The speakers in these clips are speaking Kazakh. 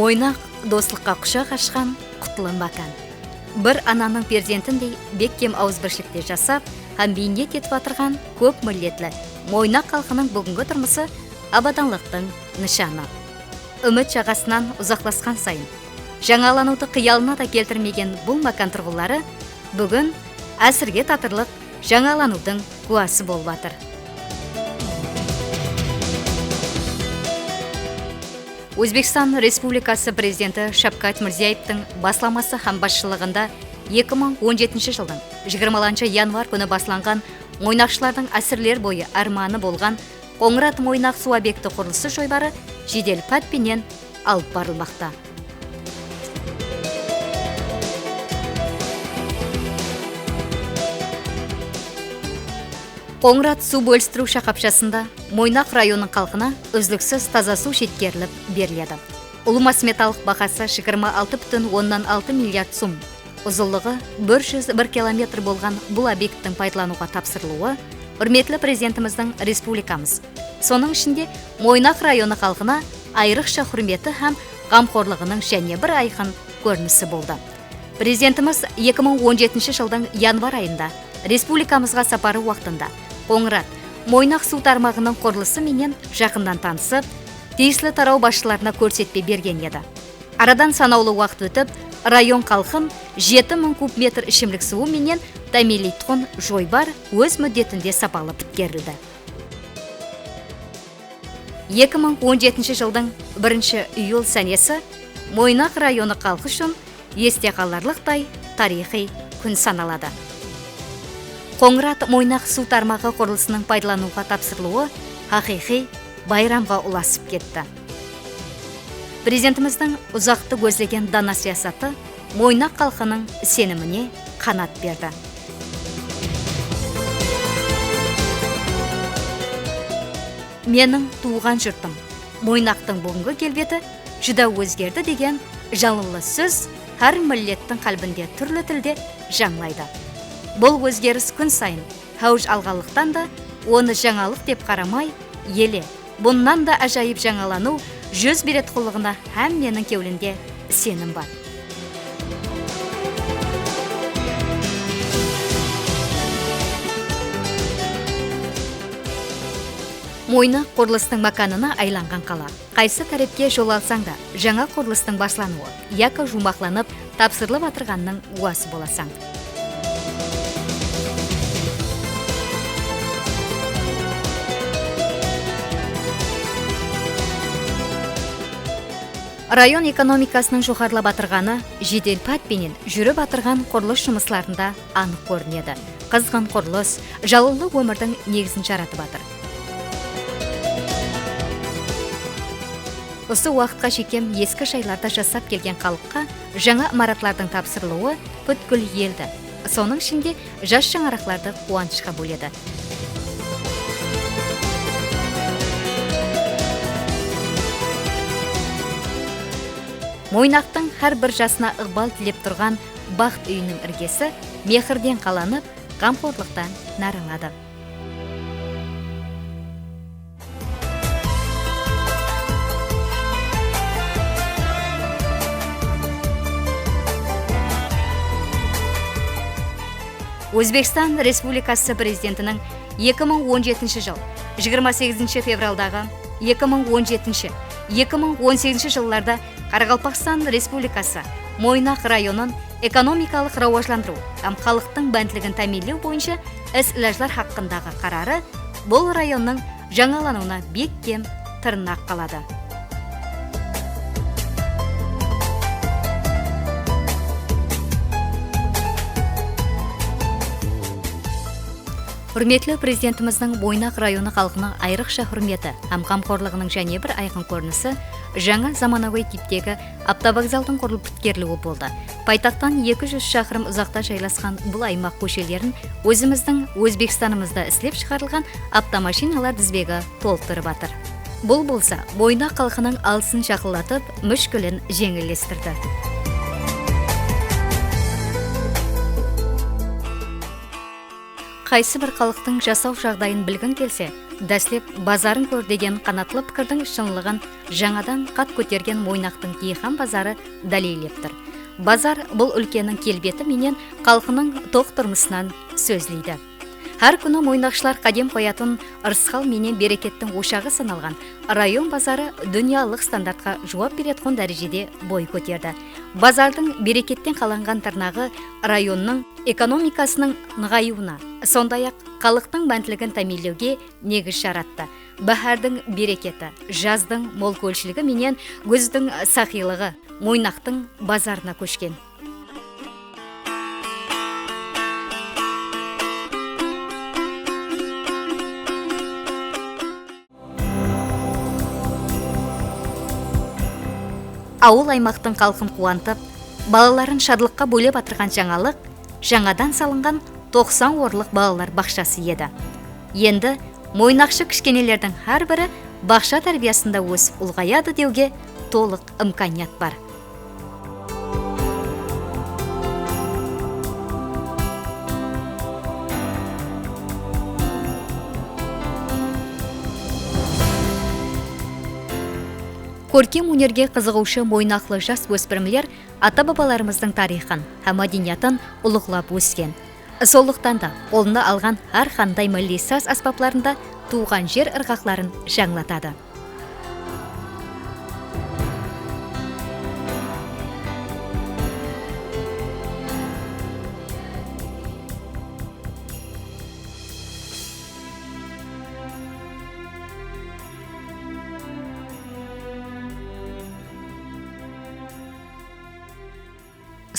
Мойнақ достыққа құшақ ашқан құтлы макан. Бір ананың перзентіндей беккем ауызбіршілікте жасап, һәм бейнет етіп атырған көп миллетлі Мойнақ халқының бүгінгі тұрмысы абаданлықтың нышаны. Үміт жағасынан ұзақласқан сайын, жаңалануды қиялына да келтірмеген бұл макан тұрғылары бүгін әсірге татырлық жаңаланудың куәсі болып атыр. Өзбекстан Республикасы президенті Шавкат Мирзиевтің басламасы һәм басшылығында 2017 жылдың 20 январ күні басланған Мойнақшылардың әсірлер бойы арманы болған Қоңырат Мойнақ су объекті құрылысы жойлары жедел пәтпенен алып барылмақта. Қоңырат су бөлістіру шақапшасында Мойнақ районының халқына үзліксіз таза су жеткеріліп беріледі. Ұлымас металық бағасы 26,6 миллиард сум. Ұзылығы 101 километр болған бұл объекттің пайдалануға тапсырылуы үрметлі президентіміздің республикамыз. Соның ішінде Мойнақ районы халқына айрықша құрметі һәм қамқорлығының және бір айқын көрінісі болды. Президентіміз 2017 жылдың январ айында республикамызға сапары уақытында Қоңырат Мойнақ су тармағының құрылысы менен жақындан танысып, тиісілі тарау басшыларына көрсетпе берген еді. Арадан санаулы уақыт өтіп, район халқын 7000 куб метр ішімлік суы менен тәмелейтұғын жойбар өз мүддетінде сапалы біткерілді. 2017 жылдың 1 июл сәнесі Мойнақ районы халқы үшін есте қаларлықтай тарихи күн саналады. Қоңырат Мойнақ су тармағы құрылысының пайдалануға тапсырылуы хақиқи байрамға ұласып кетті. Президентіміздің ұзақты көздеген дана саясаты Мойнақ халқының сеніміне қанат берді. Менің туған жұртым, Мойнақтың бүгінгі келбеті жүда өзгерді деген жалынлы сөз әр миллеттің қалбінде түрлі тілде жаңлайды. Бұл өзгеріс күн сайын хауж алғалықтан да оны жаңалық деп қарамай, еле бұннан да ажайып жаңалану жүз берет құлығына һәм менің кеулінде сенім бар. Мойнақ құрылыстың маканына айланған қала. Қайсы тарепке жол алсаң да, жаңа құрылыстың баслануы, яка жұмақланып, тапсырылып атырғанның уасы боласаң. Район экономикасының жоғарылап атырғаны жедел пәтпенен жүріп атырған құрылыс жұмысларында анық көрінеді. Қызған құрылыс жалынлы өмірдің негізін жаратып атыр. Осы уақытқа шекем ескі шайларда жасап келген халыққа жаңа имараттардың тапсырылуы бүткіл елді. Соның ішінде жас шаңырақтарды қуанышқа бөледі. Мойнақтың әр бір жасына ықпал тілеп тұрған бақыт үйінің іргесі мехірден қаланып, қамқорлықтан нарыңады. Өзбекстан Республикасы президентінің 2017 жыл 28 февралдағы 2017-2018 жылларда Қарақалпақстан Республикасы Мойнақ районын экономикалық рауажландыру һәм халықтың бәнтлігін тәмелеу бойынша іс-ілажлар хаққындағы қарары бұл районның жаңалануына бек кем тырнақ қалады. Үрметлі президентіміздің Мойнақ районы халқына айрықша құрметі һәм қамқорлығының және бір айқын көрінісі жаңа заманауи типтегі автовокзалдың құрылып біткерілуі болды. Пайтақтан 200 шақырым ұзақта жайласқан бұл аймақ көшелерін өзіміздің Өзбекстанымызда істеп шығарылған автомашиналар тізбегі толтырып атыр. Бұл болса, Мойнақ халқының алысын жақындатып, мүшкілін жеңілдестірді. Қайсы бір халықтың жасау жағдайын білгің келсе, дәслеп базарын көр деген қанатлы пікірдің шынлығын жаңадан қат көтерген Мойнақтың Кейхан базары дәлелептір. Базар бұл өлкенің келбеті менен қалқының тоқ тұрмысынан сөзлейді. Әр күні Мойнақшылар қадем қоятын ырысқал менен берекеттің ошағы саналған район базары дүниялық стандартқа жауап беретін дәрежеде бой көтерді. Базардың берекеттен қаланған тырнағы районның экономикасының нығаюына, сондай-ақ халықтың мәнділігін тәмелеуге негіз жаратты. Бәһәрдің берекеті, жаздың мол көлшілігі менен күздің сақилығы Мойнақтың базарына көшкен. Ауыл аймақтың қалқын қуантып, балаларын шадлыққа бөлеп атырған жаңалық, жаңадан салынған 90 орлық балалар бақшасы еді. Енді Мойнақшы кішкенелердің әр бірі бақша тәрбиясында өсіп ұлғаяды деуге толық имканият бар. Көркем өнерге қызығушы Мойнақлы жас өспірімлер ата-бабаларымыздың тарихын һәм мәдениетін ұлықлап өскен. Сондықтан да қолына алған әр қандай милли саз аспаптарында туған жер ырғақтарын жаңлатады.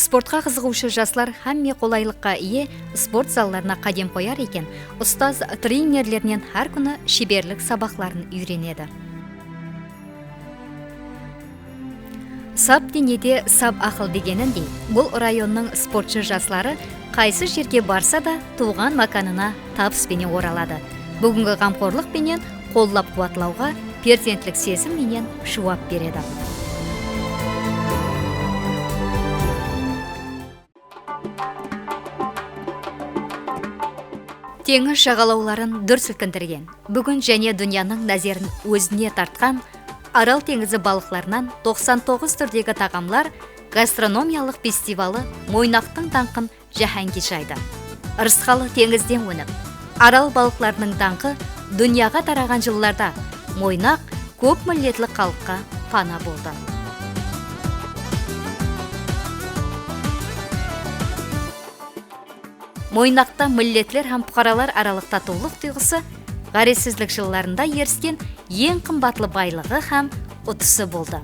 Спортқа қызығушы жаслар һәмме қолайлыққа ие спорт залларына қадем қояр екен, ұстаз тренерлерінен әр күні шеберлік сабақларын үйренеді. Сап денеде сап ақыл дегеніндей, бұл районның спортшы жаслары қайсы жерге барса да туған маканына табыспенен оралады. Бүгінгі қамқорлық пенен қоллап қуатлауға перзентлік сезім менен шуап береді. Теңіз жағалауларын дүр сілкіндірген, бүгін және дүнияның назерін өзіне тартқан Арал теңізі балықларынан 99 түрдегі тағамлар гастрономиялық фестивалы Мойнақтың даңқын жәһәнге жайды. Ырысқалы теңізден өніп, Арал балықларының даңқы дүнияға тараған жылларда Мойнақ көп миллетлі халыққа пана болды. Мойнақта миллетлер һәм бұқаралар аралық татулық түйғысы ғаресізлік жылларында еріскен ең қымбатлы байлығы һәм ұтысы болды.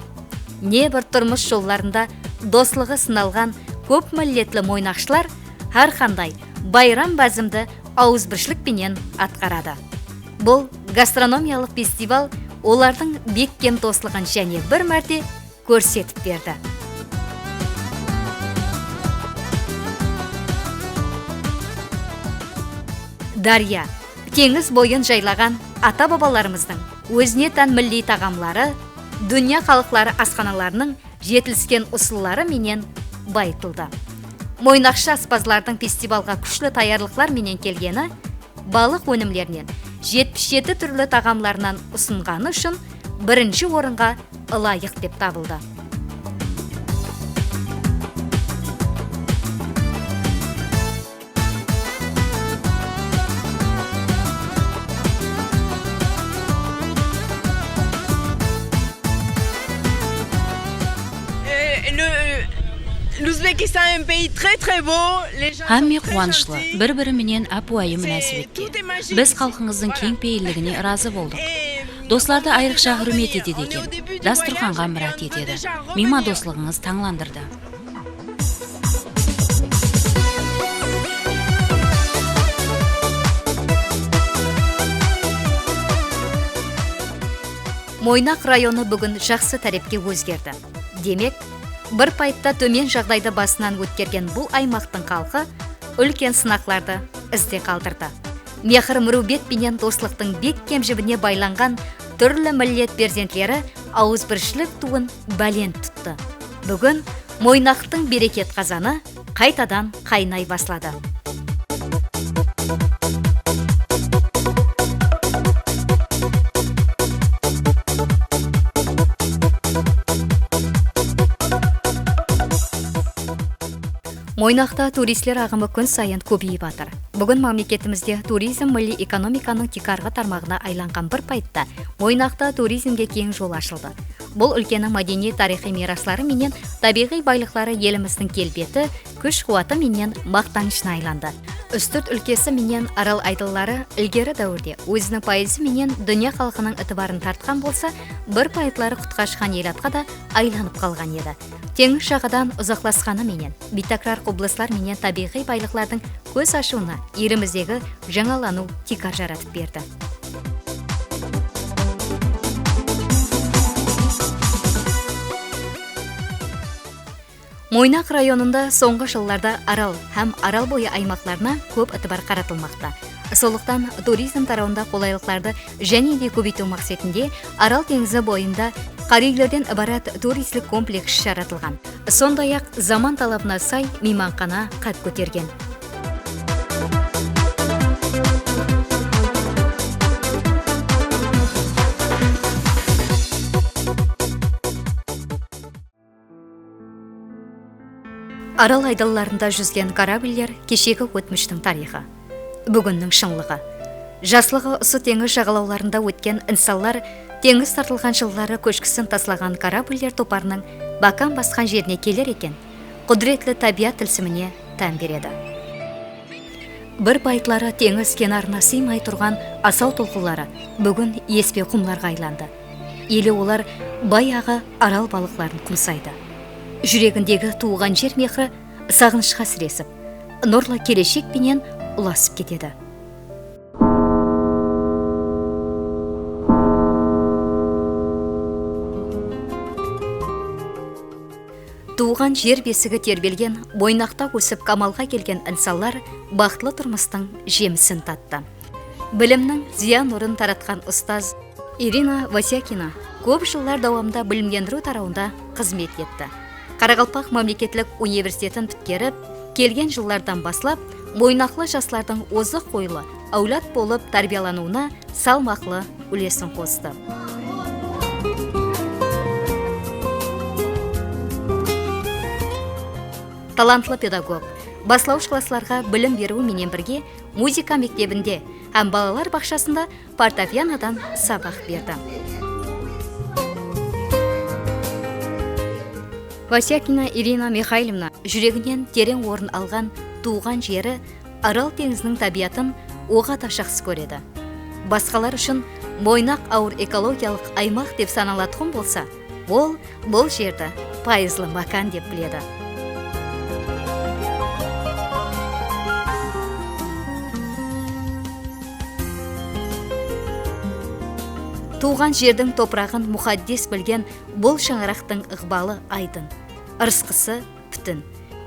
Небір тұрмыс жолларында дослығы сыналған көп миллетлі Мойнақшылар әр қандай байрам бәзімді ауызбіршілікпенен атқарады. Бұл гастрономиялық фестивал олардың беккем дослығын және бір мәрте көрсетіп берді. Дария, теңіз бойын жайлаған ата-бабаларымыздың өзіне тән милли тағамлары, дүния халықлары асханаларының жетіліскен ұсыллары менен байытылды. Мойнақшы аспазлардың фестивалға күшлі таярлықлар менен келгені, балық өнімлерінен 77 түрлі тағамларынан ұсынғаны үшін бірінші орынға лайық деп табылды. L'Ouzbékistan est un pays très beau. Һәмме қуанышлы, бір-бірі менен әпуайым мөнәсәбәтте. Біз халқыңыздың кең пейілігіне разы болдық. Достарды айрықша хөрмет етеді екен. Дастурханға мұрат етеді. Мима достығыңыз таңландырды. Мойнақ районы бүгін жақсы тәрепке өзгерді. Демек, бір пайтта төмен жағдайды басынан өткерген бұл аймақтың халқы үлкен сынақларды ізде қалдырды. Мехір мұрубет пенен дослықтың бек кемжібіне байланған түрлі миллет перзентлері ауызбіршілік туын бәлен тұтты. Бүгін Мойнақтың берекет қазаны қайтадан қайнай баслады. Мойнақта туристлер ағымы күн сайын көбейіп жатыр. Бүгін мемлекетімізде туризм милли экономиканың тикарғы тармағына айланған бір пайтта Мойнақта туризмге кең жол ашылды. Бұл өлкенің мәдени тарихи мираслары менен табиғи байлықтары еліміздің келбеті, күш қуаты менен мақтанышына айланды. Үстірт өлкесі менен Арал айдыллары ilgeri дәуірде өзінің пайызы менен дүния халқының ытыбарын тартқан болса, бір пайытлары құтқашқан ел атқа да айланып қалған еді. Теңіз жағадан ұзақласқаны менен, битакрар облыстар менен табиғи байлықтардың көз ашуына еліміздегі жаңалану тикар жаратып берді. Мойнақ районында соңғы жылларда Арал һәм Арал бойы аймақтарына көп ытыбар қаратылмақта. Солықтан туризм тарауында қолайлықтарды және де көбейту мақсатында Арал теңізі бойында қарилерден ібарат туристік комплекс жаратылған. Сондай-ақ заман талабына сай мейманхана қат көтерген. Арал айдалларында жүзген корабльлер кешегі өтміштің тарихы, бүгіннің шынлығы. Жаслығы ұсы теңіз жағалауларында өткен инсанлар теңіз тартылған жыллары көшкісін таслаған корабльлер топарының бакан басқан жеріне келер екен, құдіретлі табиат тілсіміне тән береді. Бір байтлары теңіз кенарына сыймай тұрған асау толқылары бүгін еспе құмларға айланды. Елі олар баяғы арал балықларын құмсайды. Жүрегіндегі туған жер мехрі сағынышқа сіресіп, нұрлы келешек пенен ұласып кетеді. Туған жер бесігі тербелген, Мойнақта өсіп қамалға келген инсанлар бақытлы тұрмыстың жемісін татты. Білімнің зиян нұрын таратқан ұстаз Ирина Васякина көп жылдар давамында білімгендіру тарауында қызмет етті. Қарақалпақ мемлекеттік университетін біткеріп, келген жылдардан баслап, Мойнақлы жастардың озық ойлы, әулет болып тәрбиялануына салмақлы үлесін қосты. Талантлы педагог, баслауыш классларға білім беру менен бірге музыка мектебінде һәм балалар бақшасында фортепианодан сабақ берді. Васякина Ирина Михайловна жүрегінен терең орын алған туған жері Арал теңізінің табиатын оға да жақсы көреді. Басқалар үшін Мойнақ ауыр экологиялық аймақ деп саналатын болса, ол бұл жерді пайызлы макан деп біледі. Туған жердің топырағын мұхаддис білген бұл шаңырақтың ықпалы айдын, ырысқысы бүтін.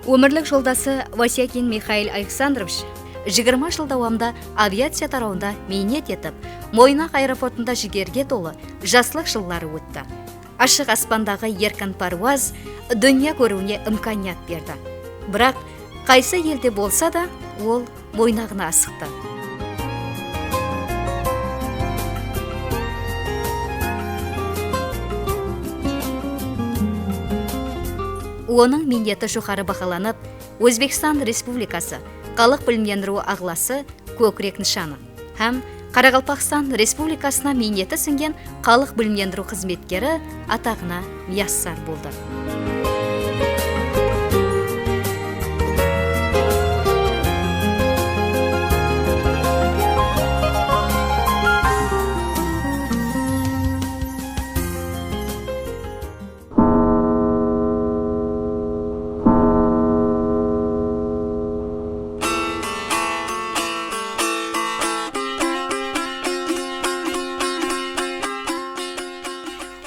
Өмірлік жолдасы Васякин Михаил Александрович 20 жыл давамында авиация тарауында мейнет етіп, Мойнақ аэропортында жігерге толы жаслық жыллары өтті. Ашық аспандағы еркін паруаз дүния көруіне имканият берді. Бірақ қайсы елде болса да, ол Мойнағына асықты. Оның міндеті жоғары бағаланып, Өзбекстан Республикасы халық білімдендіру ағласы көкірек нышаны һәм Қарақалпақстан Республикасына міндеті сіңген халық білімдендіру қызметкері атағына мияссар болды.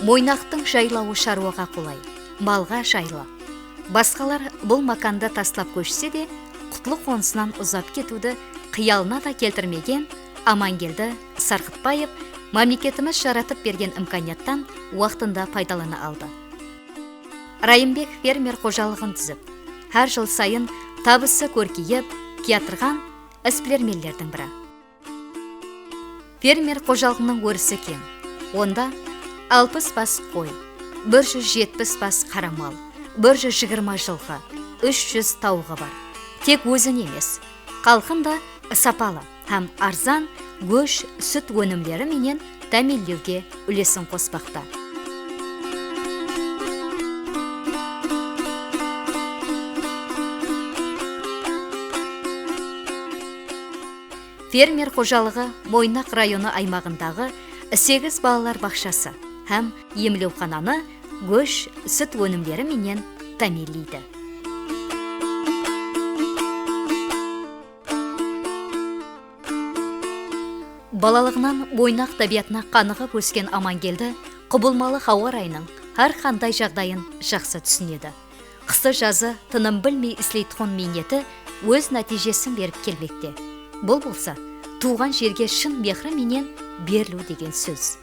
Мойнақтың жайлауы шаруаға қолай, малға жайлы. Басқалар бұл маканды таслап көшсе де, құтлы қонысынан ұзап кетуді қиялына да келтірмеген Амангелді Сарқытбаев мемлекетіміз жаратып берген имканияттан уақытында пайдалана алды. Райымбек фермер қожалығын түзіп, әр жыл сайын табысы көркейіп, киятырған іспілермелердің бірі. Фермер қожалығының өрісі кең. Онда 60 бас қой, 170 бас қарамал, 120 жылқы, 300 тауығы бар. Тек өзін емес, қалқын да сапалы һәм арзан көш, сүт өнімдері менен тәмелдеуге үлесін қоспақта. Фермер қожалығы Мойнақ районы аймағындағы 8 балалар бақшасы һәм емлеухананы көш, сүт өнімдері менен тәмелейді. Балалығынан Мойнақ табиғатына қанығып өскен Амангелді құбылмалы ауа райының әр қандай жағдайын жақсы түсінеді. Қысы жазы тыным білмей істейтін мениеті өз нәтижесін беріп келбекте. Бұл болса, туған жерге шын мехрі менен берілу деген сөз.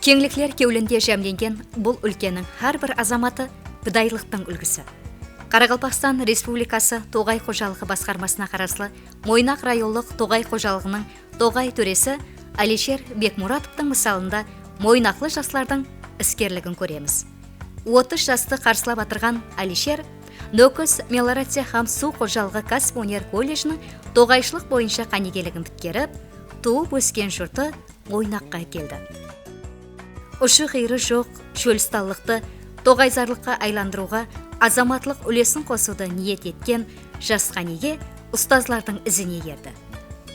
Кеңліклер кеулінде жәмленген бұл өлкенің әрбір азаматы бұдайлықтың үлгісі. Қарақалпақстан Республикасы Тоғай қожалығы басқармасына қарасылы Мойнақ районлық Тоғай қожалығының Тоғай төресі Алишер Бекмуратовтың мысалында мойнақлы жастардың іскерлігін көреміз. 30 жасты қарсылап атырған Алишер Нөкіс мелиорация һәм су қожалығы кәсіпөнер колледжінің тоғайшылық бойынша қанегелігін біткеріп, туып өскен жұрты Мойнаққа келді. Ұшы қиыры жоқ шөлісталықты тоғайзарлыққа айландыруға азаматлық үлесін қосуды ниет еткен жас қанеге ұстазлардың ізіне ерді.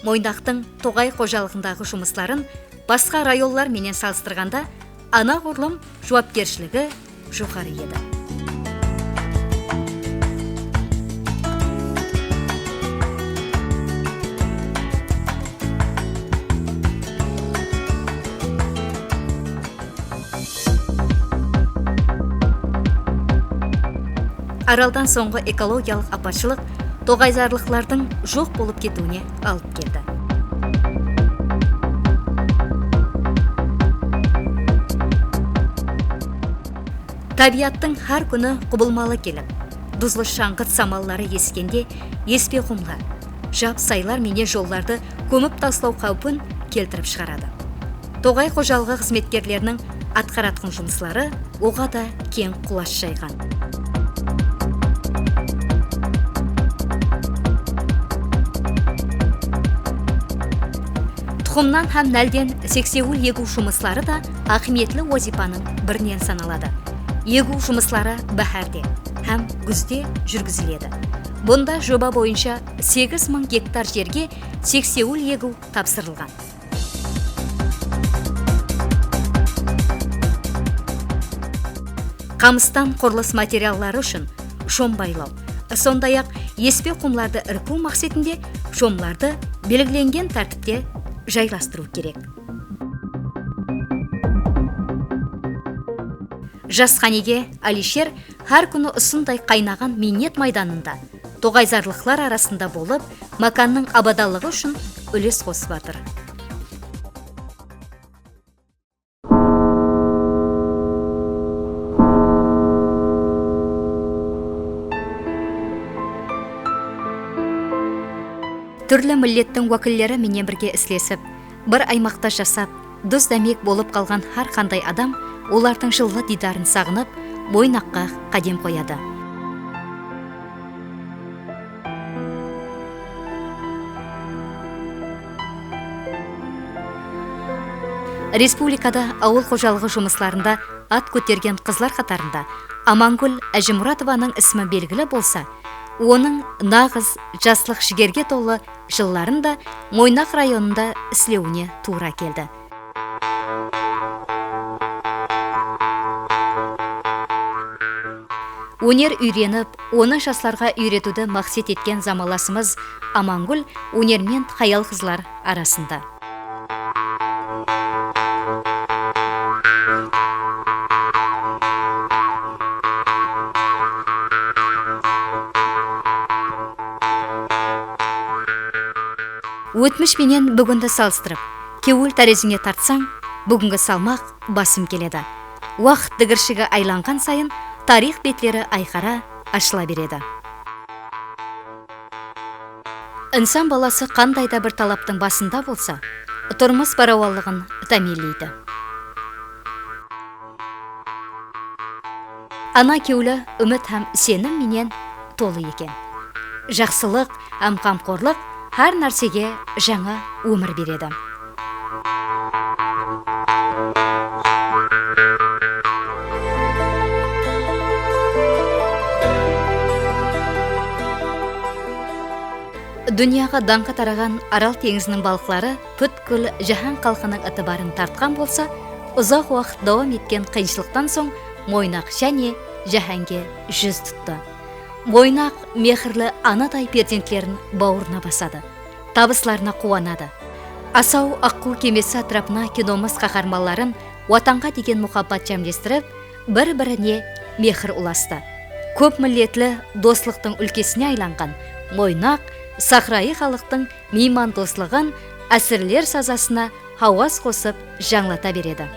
Мойнақтың Тоғай қожалығындағы жұмысларын басқа районлар менен салыстырғанда анағұрлым жауапкершілігі жоғары еді. Аралдан соңғы экологиялық апатшылық тоғайзарлықлардың жоқ болып кетуіне алып келді. Табиаттың әр күні құбылмалы келіп, дұзлы шаңғыт самаллары ескенде еспе құмға, жап сайлар менен жолларды көміп таслау қаупін келтіріп шығарады. Тоғай қожалығы қызметкерлерінің атқаратқын жұмыслары оға да кең құлаш жайған. Тұқымнан һәм нәлден сексеуіл егу жұмыслары да ақиметлі вазипаның бірінен саналады. Егу жұмыслары бәһәрде һәм күзде жүргізіледі. Бұнда жоба бойынша 8000 гектар жерге сексеуіл егу тапсырылған. Қамыстан құрылыс материаллары үшін шом байлау, сондай-ақ еспе құмларды ірку мақсатында шомларды белгіленген тәртіпте жайластыру керек. Жас қанеге Алишер әр күні ұсындай қайнаған минет майданында тоғайзарлықлар арасында болып, маканның абадалығы үшін үлес қосып жатыр. Түрлі миллеттің уәкіллері менен бірге іслесіп, бір аймақта жасап, дұз дәмек болып қалған әр қандай адам олардың жылы дидарын сағынып, Мойнаққа қадем қояды. Республикада ауыл қожалығы жұмысларында ат көтерген қызлар қатарында Амангүл Әжімұратованың ісімі белгілі болса, оның нағыз жаслық жігерге толы жылларында Мойнақ районында іслеуіне тура келді. Өнер үйреніп, оны жастарға үйретуді мақсат еткен замаласымыз Амангүл өнермен қаял қызлар арасында. Өтміш менен бүгінді салыстырып, кеуіл тәрезіне тартсаң, бүгінгі салмақ басым келеді. уақыт дігіршігі айланған сайын тарих бетлері айқара ашыла береді. Инсан баласы қандайда бір талаптың басында болса, тұрмыс барауалығын тәмелейді. Ана кеулі үміт һәм сенім менен толы екен. Жақсылық һәм қамқорлық һәр нәрсеге жаңа өмір береді. Дүнияға даңқы тараған Арал теңізінің балықлары бүткіл жаһан халқының ытыбарын тартқан болса, ұзақ уақыт дауам еткен қиыншылықтан соң Мойнақ және жаһанге жүз тұтты. Мойнақ мехірлі анадай перзентлерін бауырына басады, табысларына қуанады. Асау аққу кемесі атрапына киномыз қаһарманларын ватанға деген мұхаббат жамлестіріп, бір-біріне мехір ұласты. Көп миллетлі достықтың үлкесіне айланған Мойнақ сахрайы халықтың мейман достығын әсірлер сазасына хауас қосып жаңлата береді.